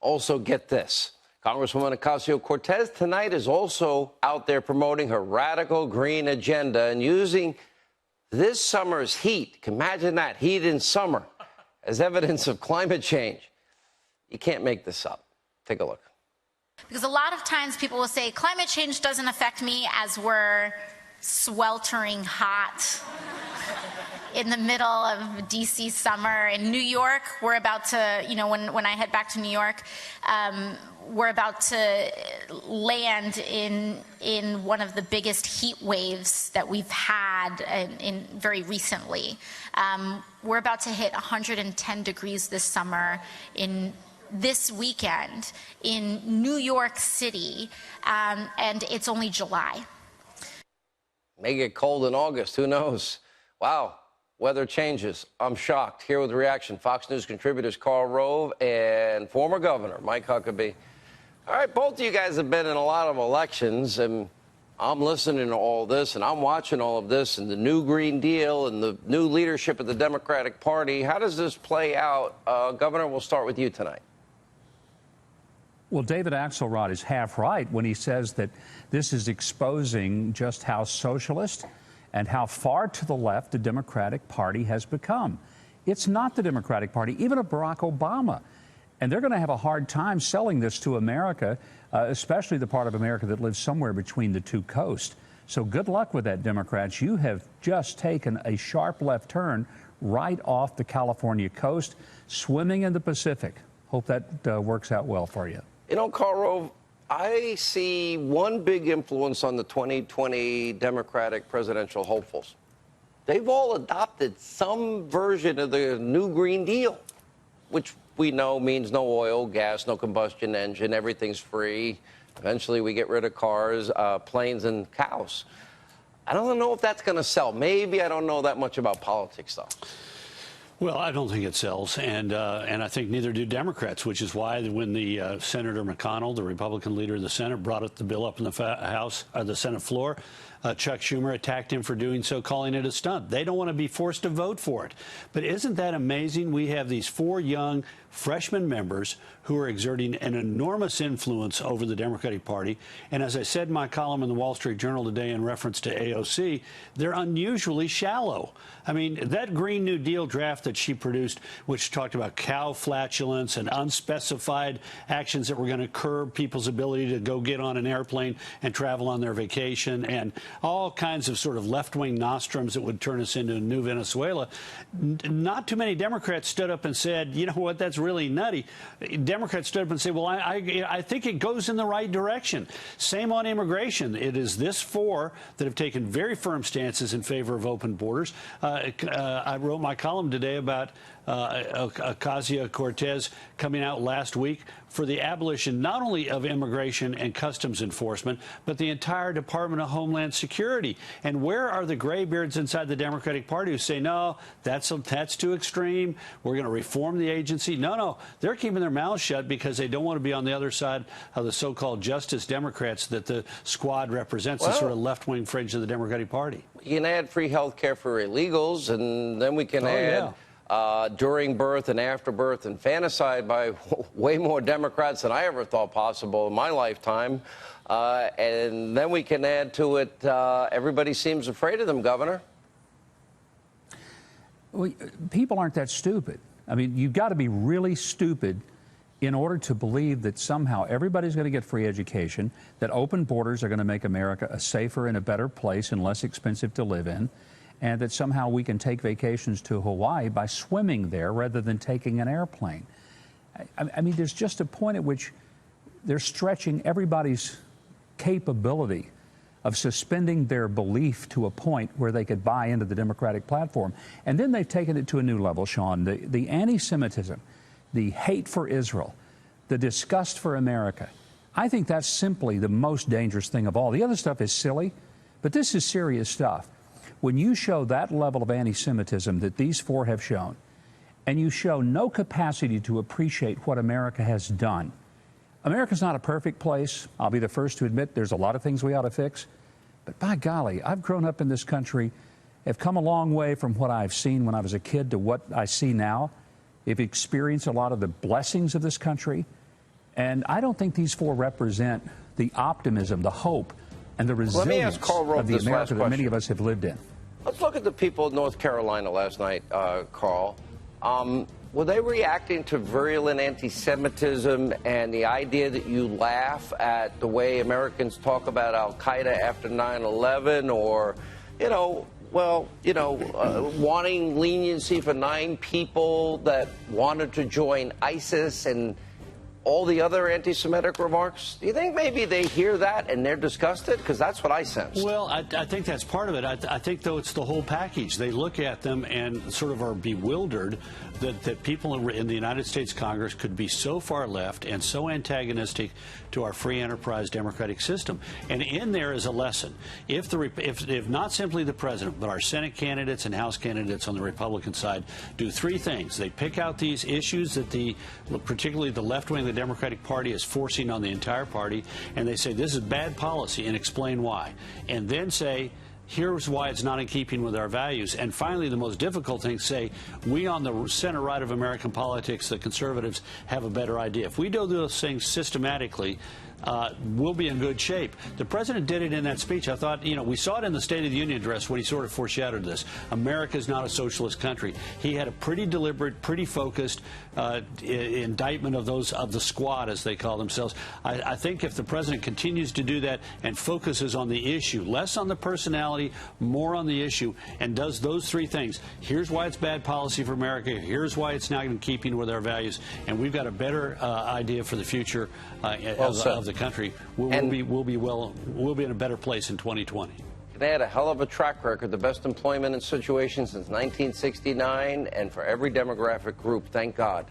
Also, get this. Congresswoman Ocasio Cortez tonight is also out there promoting her radical green agenda and using this summer's heat, imagine that, heat in summer, as evidence of climate change. You can't make this up. Take a look. Because a lot of times people will say, climate change doesn't affect me as we're sweltering hot in the middle of D.C. summer. In New York, we're about to, when I head back to New York, we're about to land in one of the biggest heat waves that we've had in very recently. We're about to hit 110 degrees this summer this weekend in New York City, and it's only July. May get cold in August, who knows? Wow, weather changes. I'm shocked. Here with the reaction, Fox News contributors Karl Rove and former governor Mike Huckabee. All right, both of you guys have been in a lot of elections, and I'm listening to all this, and I'm watching all of this, and the new Green Deal and the new leadership of the Democratic Party. How does this play out? Governor, we'll start with you tonight. Well, David Axelrod is half right when he says that this is exposing just how socialist and how far to the left the Democratic Party has become. It's not the Democratic Party, even a Barack Obama. And they're going to have a hard time selling this to America, especially the part of America that lives somewhere between the two coasts. So good luck with that, Democrats. You have just taken a sharp left turn right off the California coast, swimming in the Pacific. Hope that works out well for you. You know, Karl Rove, I see one big influence on the 2020 Democratic presidential hopefuls. They've all adopted some version of the new Green Deal, which we know means no oil, gas, no combustion engine, everything's free. Eventually we get rid of cars, planes, and cows. I don't know if that's going to sell. Maybe I don't know that much about politics, though. Well, I don't think it sells, and I think neither do Democrats, which is why when the Senator McConnell, the Republican leader of the Senate, brought the bill up in the Senate floor, Chuck Schumer attacked him for doing so, calling it a stunt. They don't want to be forced to vote for it. But isn't that amazing? We have these 4 young freshman members who are exerting an enormous influence over the Democratic Party. And as I said in my column in the Wall Street Journal today in reference to AOC, they're unusually shallow. I mean, that Green New Deal draft that she produced, which talked about cow flatulence and unspecified actions that were going to curb people's ability to go get on an airplane and travel on their vacation, and all kinds of sort of left-wing nostrums that would turn us into a new Venezuela. Not too many Democrats stood up and said, you know what, that's really nutty. Democrats stood up and said, well, I think it goes in the right direction. Same on immigration. It is this 4 that have taken very firm stances in favor of open borders. I wrote my column today about Ocasio Cortez coming out last week for the abolition not only of immigration and customs enforcement, but the entire Department of Homeland Security. And where are the graybeards inside the Democratic Party who say, no, that's too extreme, we're going to reform the agency? No, they're keeping their mouths shut because they don't want to be on the other side of the so-called Justice Democrats that the squad represents, the sort of left-wing fringe of the Democratic Party. You can add free health care for illegals, and then we can add during birth and after birth infanticide by way more Democrats than I ever thought possible in my lifetime. And then we can add to it, everybody seems afraid of them, Governor. Well, people aren't that stupid. I mean, you've got to be really stupid in order to believe that somehow everybody's going to get free education, that open borders are going to make America a safer and a better place and less expensive to live in, and that somehow we can take vacations to Hawaii by swimming there rather than taking an airplane. I mean, there's just a point at which they're stretching everybody's capability of suspending their belief to a point where they could buy into the Democratic platform. And then they've taken it to a new level, Sean. The anti-Semitism, the hate for Israel, the disgust for America. I think that's simply the most dangerous thing of all. The other stuff is silly, but this is serious stuff. When you show that level of anti-Semitism that these 4 have shown, and you show no capacity to appreciate what America has done. America's not a perfect place. I'll be the first to admit there's a lot of things we ought to fix. But by golly, I've grown up in this country, have come a long way from what I've seen when I was a kid to what I see now. Have experienced a lot of the blessings of this country. And I don't think these four represent the optimism, the hope, and the Let me ask resilience Karl Rove of the this last America that many question. of us have lived in. Let's look at the people of North Carolina last night, Karl. Were they reacting to virulent anti-Semitism and the idea that you laugh at the way Americans talk about al-Qaeda after 9/11, or, wanting leniency for 9 people that wanted to join ISIS and all the other anti-Semitic remarks? Do you think maybe they hear that and they're disgusted? Because that's what I sense. Well, I think that's part of it. I think, though, it's the whole package. They look at them and sort of are bewildered that people in the United States Congress could be so far left and so antagonistic to our free enterprise democratic system. And in there is a lesson. If not simply the president, but our Senate candidates and House candidates on the Republican side do 3 things. They pick out these issues that particularly the left wing of the Democratic Party is forcing on the entire party, and they say this is bad policy and explain why. And then say, here's why it's not in keeping with our values. And finally, the most difficult thing, say, we on the center right of American politics, the conservatives, have a better idea. If we do those things systematically, we'll be in good shape. The president did it in that speech. I thought, we saw it in the State of the Union address when he sort of foreshadowed this. America is not a socialist country. He had a pretty deliberate, pretty focused indictment of the squad, as they call themselves. I think if the president continues to do that and focuses on the issue, less on the personality, more on the issue, and does those 3 things, here's why it's bad policy for America, here's why it's not in keeping with our values, and we've got a better idea for the future of the country, we'll be in a better place in 2020. They had a hell of a track record, the best employment situation since 1969, and for every demographic group, thank God.